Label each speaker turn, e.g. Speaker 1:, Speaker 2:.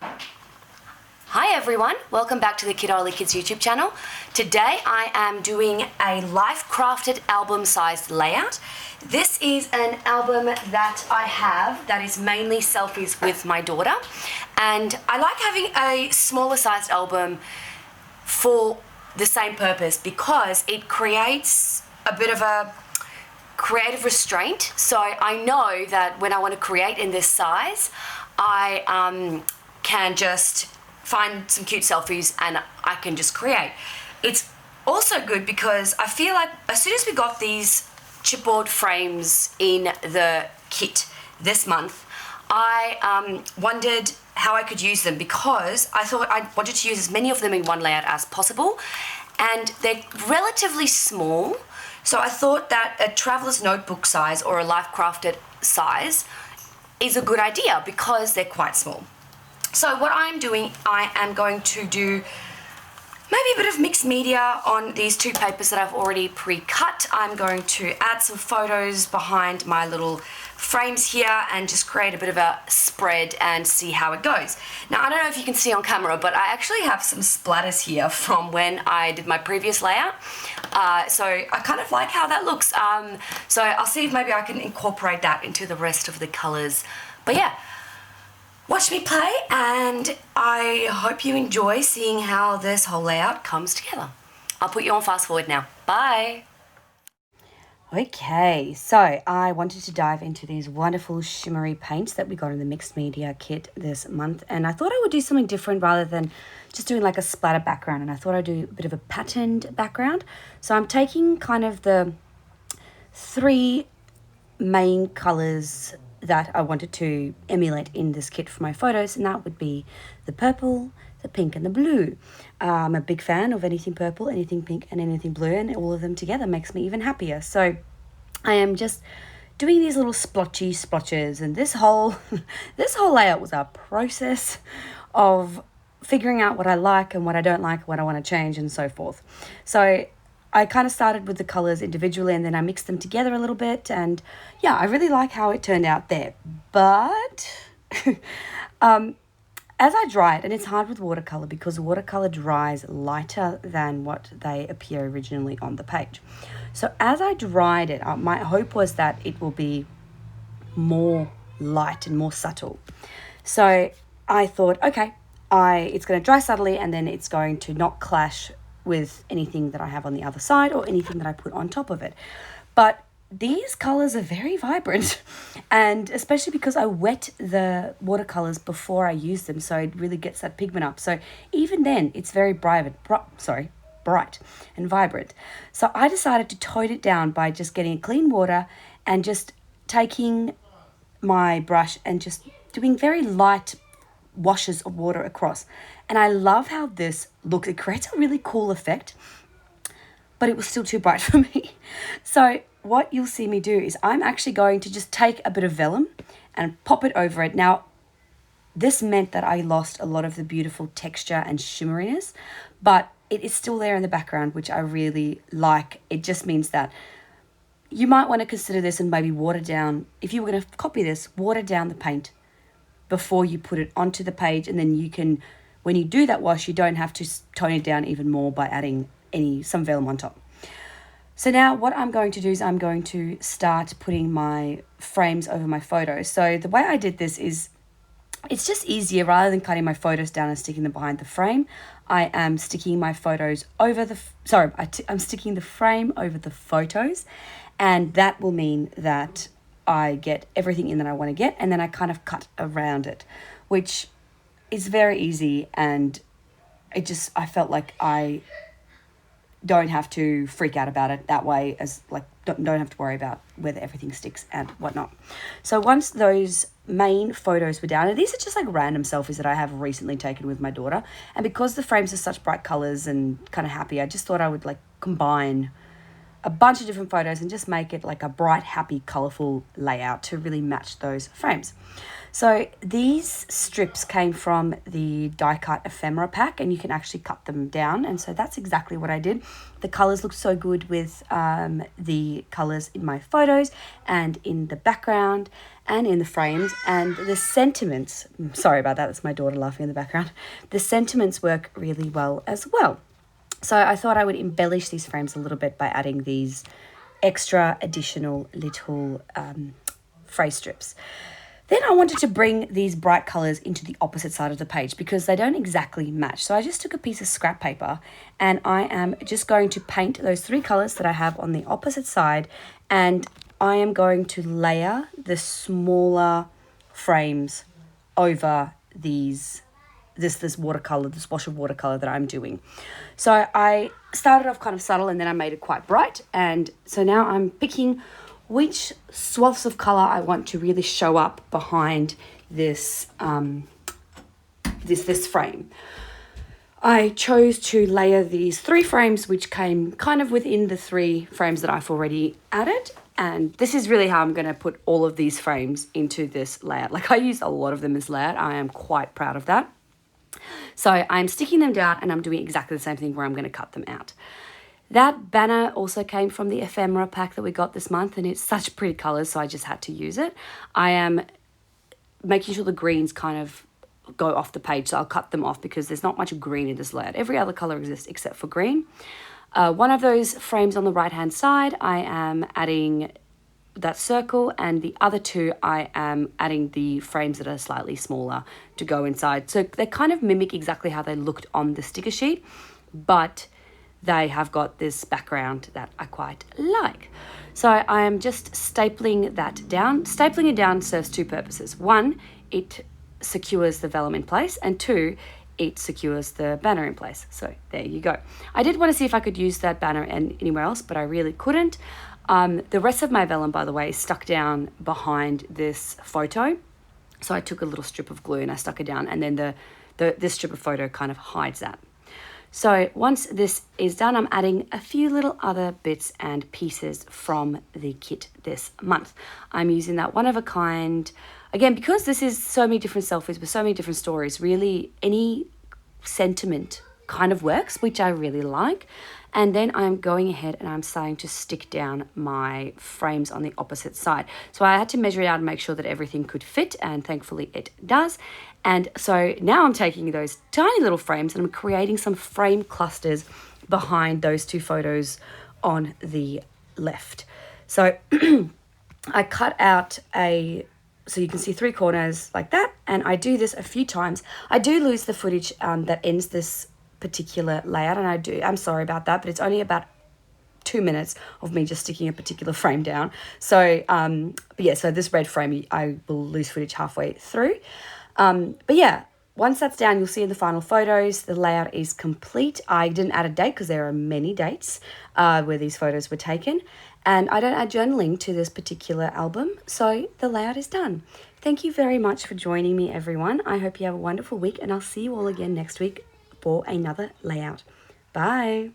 Speaker 1: Hi everyone, welcome back to the Kitaholic Kits YouTube channel. Today I am doing a life crafted album sized layout. This is an album that I have that is mainly selfies with my daughter, and I like having a smaller sized album for the same purpose because it creates a bit of a creative restraint. So I know that when I want to create in this size, I can just find some cute selfies and I can just create. It's also good because I feel like as soon as we got these chipboard frames in the kit this month, I wondered how I could use them because I thought I wanted to use as many of them in one layout as possible, and they're relatively small. So I thought that a traveler's notebook size or a life crafted size is a good idea because they're quite small. So what I'm doing, I am going to do maybe a bit of mixed media on these two papers that I've already pre-cut. I'm going to add some photos behind my little frames here and just create a bit of a spread and see how it goes. Now, I don't know if you can see on camera, but I actually have some splatters here from when I did my previous layout. So I kind of like how that looks. So I'll see if maybe I can incorporate that into the rest of the colors. But yeah. Watch me play, and I hope you enjoy seeing how this whole layout comes together. I'll put you on fast forward now. Bye. Okay, so I wanted to dive into these wonderful shimmery paints that we got in the mixed media kit this month, and I thought I would do something different rather than just doing like a splatter background, and I thought I'd do a bit of a patterned background. So I'm taking kind of the three main colors that I wanted to emulate in this kit for my photos, and that would be the purple, the pink, and the blue. I'm a big fan of anything purple, anything pink, and anything blue, and all of them together makes me even happier. So I am just doing these little splotchy splotches, and this whole this whole layout was a process of figuring out what I like and what I don't like, what I want to change, and so forth. So I kind of started with the colors individually and then I mixed them together a little bit, and yeah, I really like how it turned out there. But as I dry it, and it's hard with watercolor because watercolor dries lighter than what they appear originally on the page. So as I dried it, my hope was that it will be more light and more subtle. So I thought, okay, it's going to dry subtly and then it's going to not clash with anything that I have on the other side or anything that I put on top of it. But these colors are very vibrant, and especially because I wet the watercolors before I use them, so it really gets that pigment up. So even then, it's very bright and vibrant. So I decided to tone it down by just getting clean water and just taking my brush and just doing very light washes of water across. And I love how this looks. It creates a really cool effect, but it was still too bright for me. So what you'll see me do is I'm actually going to just take a bit of vellum and pop it over it. Now, this meant that I lost a lot of the beautiful texture and shimmeriness, but it is still there in the background, which I really like. It just means that you might want to consider this and maybe water down, if you were going to copy this, water down the paint before you put it onto the page, and then you can, when you do that wash, you don't have to tone it down even more by adding some vellum on top. So now what I'm going to do is I'm going to start putting my frames over my photos. So the way I did this is, it's just easier. Rather than cutting my photos down and sticking them behind the frame, I am sticking my photos over I'm sticking the frame over the photos, and that will mean that I get everything in that I want to get, and then I kind of cut around it, which is very easy, and I felt like I don't have to freak out about it that way, as like don't have to worry about whether everything sticks and whatnot. So once those main photos were down, and these are just like random selfies that I have recently taken with my daughter, and because the frames are such bright colors and kind of happy, I just thought I would like combine a bunch of different photos and just make it like a bright, happy, colorful layout to really match those frames. So these strips came from the die cut ephemera pack, and you can actually cut them down, and so that's exactly what I did. The colors look so good with the colors in my photos and in the background and in the frames, and the sentiments, sorry about that, that's my daughter laughing in the background. The sentiments work really well as well. So I thought I would embellish these frames a little bit by adding these extra additional little phrase strips. Then I wanted to bring these bright colours into the opposite side of the page because they don't exactly match. So I just took a piece of scrap paper and I am just going to paint those 3 colours that I have on the opposite side, and I am going to layer the smaller frames over this watercolor, this wash of watercolor that I'm doing. So I started off kind of subtle and then I made it quite bright. And so now I'm picking which swaths of color I want to really show up behind this this frame. I chose to layer these 3 frames, which came kind of within the 3 frames that I've already added. And this is really how I'm going to put all of these frames into this layout. Like, I used a lot of them as layout. I am quite proud of that. So I'm sticking them down and I'm doing exactly the same thing where I'm going to cut them out. That banner also came from the ephemera pack that we got this month, and it's such pretty colors, so I just had to use it. I am making sure the greens kind of go off the page, so I'll cut them off because there's not much green in this layout. Every other color exists except for green. One of those frames on the right hand side, I am adding that circle, and the other 2 I am adding the frames that are slightly smaller to go inside. So they kind of mimic exactly how they looked on the sticker sheet, but they have got this background that I quite like. So I am just stapling that down. Stapling it down serves 2 purposes. 1, it secures the vellum in place, and 2, it secures the banner in place. So there you go. I did want to see if I could use that banner anywhere else, but I really couldn't. The rest of my vellum, by the way, is stuck down behind this photo. So I took a little strip of glue and I stuck it down, and then this strip of photo kind of hides that. So once this is done, I'm adding a few little other bits and pieces from the kit this month. I'm using that one of a kind, again, because this is so many different selfies with so many different stories, really any sentiment kind of works, which I really like. And then I'm going ahead and I'm starting to stick down my frames on the opposite side. So I had to measure it out and make sure that everything could fit, and thankfully it does. And so now I'm taking those tiny little frames and I'm creating some frame clusters behind those 2 photos on the left. So I cut out so you can see 3 corners like that, and I do this a few times. I do lose the footage that ends this particular layout, and I'm sorry about that, but it's only about 2 minutes of me just sticking a particular frame down. So but yeah, so this red frame I will lose footage halfway through. But yeah, once that's down, you'll see in the final photos the layout is complete. I didn't add a date because there are many dates where these photos were taken, and I don't add journaling to this particular album, so the layout is done. Thank you very much for joining me, everyone. I hope you have a wonderful week, and I'll see you all again next week for another layout. Bye.